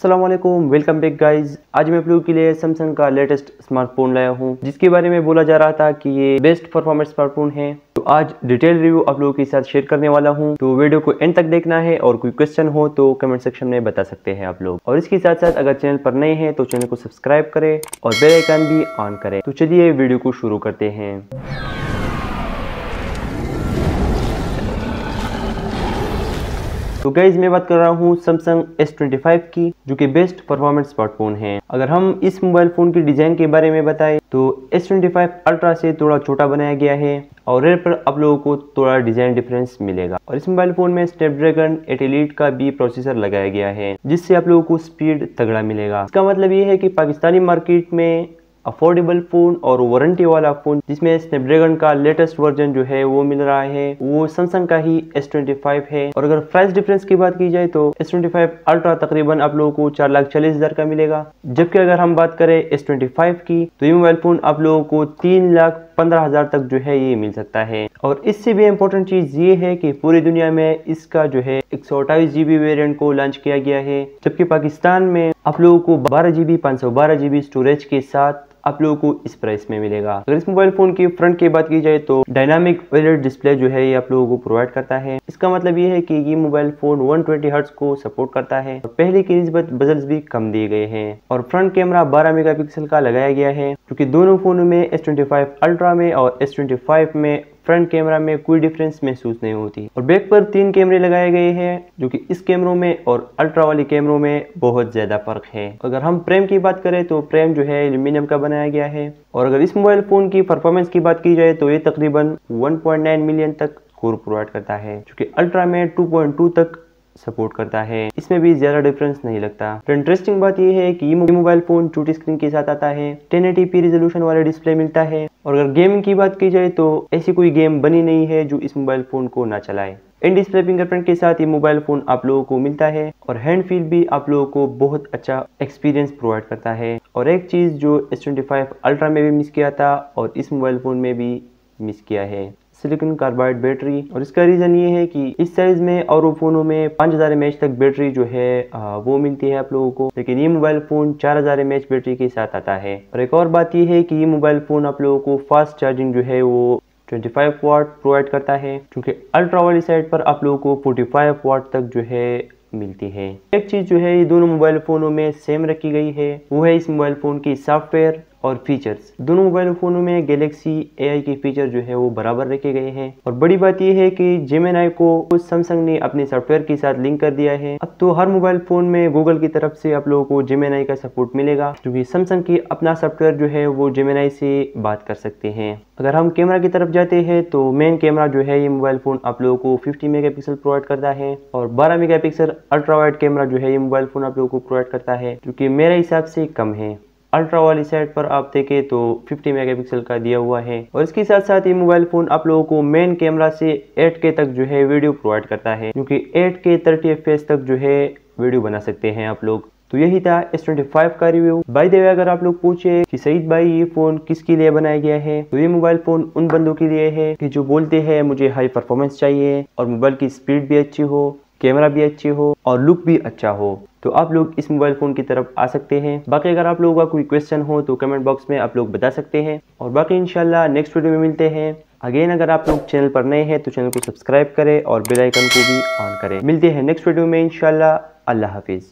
अस्सलाम वालेकुम, welcome back guys. आज मैं आप लोगों के लिए सैमसंग का लेटेस्ट स्मार्टफोन लाया हूं, जिसके बारे में बोला जा रहा था कि ये बेस्ट परफॉर्मेंस स्मार्टफोन है। तो आज डिटेल रिव्यू आप लोगों के साथ शेयर करने वाला हूं। तो वीडियो को एंड तक देखना है और कोई क्वेश्चन हो तो कमेंट सेक्शन में बता सकते हैं आप लोग। और इसके साथ साथ अगर चैनल पर नए हैं तो चैनल को सब्सक्राइब करें और बेल आइकन भी ऑन करें। तो चलिए वीडियो को शुरू करते हैं। तो गाइज मैं बात कर रहा हूँ सैमसंग S25 की, जो कि बेस्ट परफॉर्मेंस स्मार्टफोन है। अगर हम इस मोबाइल फोन की डिजाइन के बारे में बताएं तो S25 अल्ट्रा से थोड़ा छोटा बनाया गया है और रेयर पर आप लोगों को थोड़ा डिजाइन डिफरेंस मिलेगा। और इस मोबाइल फोन में स्नैपड्रैगन 8 एलीट का भी प्रोसेसर लगाया गया है, जिससे आप लोगों को स्पीड तगड़ा मिलेगा। इसका मतलब ये है कि पाकिस्तानी मार्केट में अफोर्डेबल फोन और वारंटी वाला फोन जिसमें स्नैपड्रैगन का लेटेस्ट वर्जन जो है वो मिल रहा है, वो सैमसंग का ही S25 है। और अगर प्राइस डिफरेंस की बात की जाए तो S25 अल्ट्रा तकरीबन आप लोगों को 4,40,000 का मिलेगा, जबकि अगर हम बात करें S25 की तो ये मोबाइल फोन आप लोगों को 3,15,000 तक जो है ये मिल सकता है। और इससे भी इम्पोर्टेंट चीज ये है कि पूरी दुनिया में इसका जो है 128 GB वेरिएंट को लॉन्च किया गया है, जबकि पाकिस्तान में आप लोगों को 12 GB 512 GB स्टोरेज के साथ आप लोगों को इस प्राइस में मिलेगा। अगर इस मोबाइल फोन की फ्रंट की बात की जाए तो डायनामिक OLED डिस्प्ले जो है ये आप लोगों को प्रोवाइड करता है। इसका मतलब ये है कि ये मोबाइल फोन 120 हर्ट्ज को सपोर्ट करता है और पहले की निस्बत बजल्स भी कम दिए गए हैं। और फ्रंट कैमरा 12 मेगापिक्सल का लगाया गया है, क्योंकि दोनों फोनों में S25 अल्ट्रा में और S25 में फ्रंट कैमरा में कोई डिफरेंस महसूस नहीं होती। और बैक पर 3 कैमरे लगाए गए हैं, जो कि इस कैमरों में और अल्ट्रा वाले कैमरों में बहुत ज्यादा फर्क है। अगर हम फ्रेम की बात करें तो फ्रेम जो है एल्यूमिनियम का बनाया गया है। और अगर इस मोबाइल फोन की परफॉर्मेंस की बात की जाए तो ये तकरीबन 1.9 मिलियन तक स्कोर प्रोवाइड करता है, जो कि अल्ट्रा में 2.2 तक सपोर्ट करता है। इसमें भी ज्यादा डिफरेंस नहीं लगता। तो इंटरेस्टिंग बात यह है कि ये मोबाइल फोन छोटी स्क्रीन के साथ आता है, 1080p रिजोल्यूशन वाला डिस्प्ले मिलता है। और अगर गेमिंग की बात की जाए तो ऐसी कोई गेम बनी नहीं है जो इस मोबाइल फोन को ना चलाए। इन डिस्प्ले फिंगरप्रिंट के साथ ये मोबाइल फोन आप लोगों को मिलता है और हैंड फील भी आप लोगों को बहुत अच्छा एक्सपीरियंस प्रोवाइड करता है। और एक चीज जो S25 अल्ट्रा में भी मिस किया था और इस मोबाइल फोन में भी मिस किया है, सिलिकॉन कार्बाइड बैटरी। और इसका रीजन ये है कि इस साइज में और फोनों में 5000 mAh तक बैटरी जो है वो मिलती है आप लोगों को, लेकिन ये मोबाइल फोन 4000 mAh बैटरी के साथ आता है। और एक और बात ये है कि ये मोबाइल फोन आप लोगों को फास्ट चार्जिंग जो है वो 25 वाट प्रोवाइड करता है, क्योंकि अल्ट्रा वाली साइड पर आप लोगों को 45 वाट तक जो है मिलती है। एक चीज जो है ये दोनों मोबाइल फोनों में सेम रखी गई है, वो है इस मोबाइल फोन की सॉफ्टवेयर और फीचर्स। दोनों मोबाइल फोनों में गैलेक्सी AI के फीचर जो है वो बराबर रखे गए हैं। और बड़ी बात यह है कि जेमिनी को सैमसंग ने अपने सॉफ्टवेयर के साथ लिंक कर दिया है। अब तो हर मोबाइल फोन में गूगल की तरफ से आप लोगों को जेमिनी का सपोर्ट मिलेगा, क्योंकि सैमसंग की अपना सॉफ्टवेयर जो है वो जेमिनी से बात कर सकते हैं। अगर हम कैमरा की तरफ जाते हैं तो मेन कैमरा जो है ये मोबाइल फोन आप लोगों को 50 मेगापिक्सल प्रोवाइड करता है और 12 मेगापिक्सल अल्ट्रा वाइड कैमरा जो है ये मोबाइल फोन आप लोगों को प्रोवाइड करता है, जो कि मेरे हिसाब से कम है। अल्ट्रा वाली साइड पर आप देखें तो 50 मेगापिक्सल का दिया हुआ है। और इसके साथ साथ ये मोबाइल फोन आप लोगों को मेन कैमरा से 8K तक जो है वीडियो प्रोवाइड करता है, क्योंकि 8K 30 FPS तक जो है वीडियो बना सकते हैं आप लोग। तो यही था S25 का रिव्यू। बाय द वे अगर आप लोग पूछे कि सईद भाई ये फोन किसके लिए बनाया गया है, तो ये मोबाइल फोन उन बंदों के लिए है कि जो बोलते हैं मुझे हाई परफॉर्मेंस चाहिए और मोबाइल की स्पीड भी अच्छी हो, कैमरा भी अच्छी हो और लुक भी अच्छा हो, तो आप लोग इस मोबाइल फोन की तरफ आ सकते हैं। बाकी अगर आप लोगों का कोई क्वेश्चन हो तो कमेंट बॉक्स में आप लोग बता सकते हैं। और बाकी इंशाल्लाह नेक्स्ट वीडियो में मिलते हैं। अगेन अगर आप लोग चैनल पर नए हैं तो चैनल को सब्सक्राइब करें और बेल आइकन को भी ऑन करें। मिलते हैं नेक्स्ट वीडियो में इंशाल्लाह। अल्लाह हाफिज।